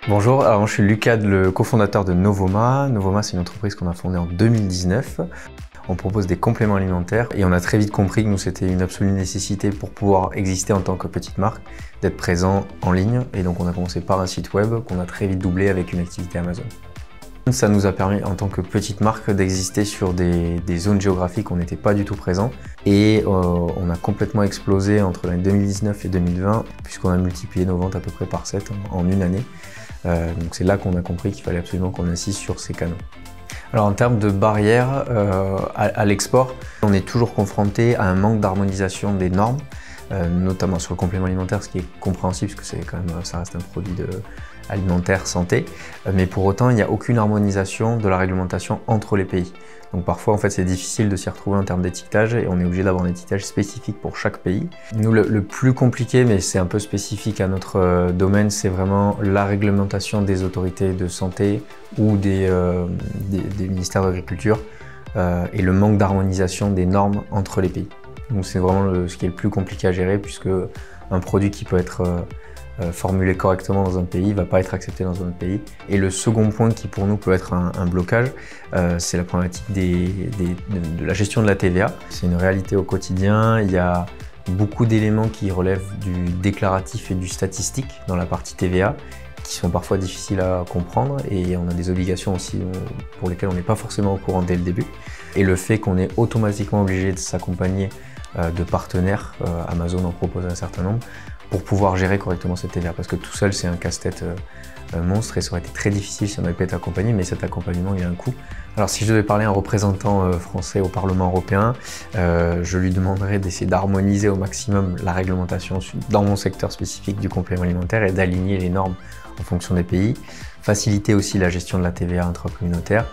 Bonjour, alors moi, je suis Lucas, le cofondateur de Novoma. Novoma, c'est une entreprise qu'on a fondée en 2019. On propose des compléments alimentaires et on a très vite compris que nous, c'était une absolue nécessité pour pouvoir exister en tant que petite marque, d'être présent en ligne. Et donc, on a commencé par un site web qu'on a très vite doublé avec une activité Amazon. Ça nous a permis, en tant que petite marque, d'exister sur des zones géographiques où on n'était pas du tout présent. Et on a complètement explosé entre l'année 2019 et 2020, puisqu'on a multiplié nos ventes à peu près par 7 en une année. Donc c'est là qu'on a compris qu'il fallait absolument qu'on insiste sur ces canaux. Alors en termes de barrières à l'export, on est toujours confronté à un manque d'harmonisation des normes, notamment sur le complément alimentaire, ce qui est compréhensible parce que ça reste un produit alimentaire santé, mais pour autant il n'y a aucune harmonisation de la réglementation entre les pays. Donc parfois en fait c'est difficile de s'y retrouver en termes d'étiquetage et on est obligé d'avoir un étiquetage spécifique pour chaque pays. Nous le plus compliqué, mais c'est un peu spécifique à notre domaine, c'est vraiment la réglementation des autorités de santé ou des ministères de l'agriculture et le manque d'harmonisation des normes entre les pays. Donc c'est vraiment ce qui est le plus compliqué à gérer, puisque un produit qui peut être formulé correctement dans un pays ne va pas être accepté dans un autre pays. Et le second point qui pour nous peut être un blocage, c'est la problématique de la gestion de la TVA. C'est une réalité au quotidien, il y a beaucoup d'éléments qui relèvent du déclaratif et du statistique dans la partie TVA, qui sont parfois difficiles à comprendre, et on a des obligations aussi pour lesquelles on n'est pas forcément au courant dès le début. Et le fait qu'on est automatiquement obligé de s'accompagner de partenaires, Amazon en propose un certain nombre, pour pouvoir gérer correctement cette TVA, parce que tout seul c'est un casse-tête monstre et ça aurait été très difficile si on n'avait pas été accompagné, mais cet accompagnement il a un coût. Alors si je devais parler à un représentant français au Parlement européen, je lui demanderais d'essayer d'harmoniser au maximum la réglementation dans mon secteur spécifique du complément alimentaire et d'aligner les normes en fonction des pays, faciliter aussi la gestion de la TVA intracommunautaire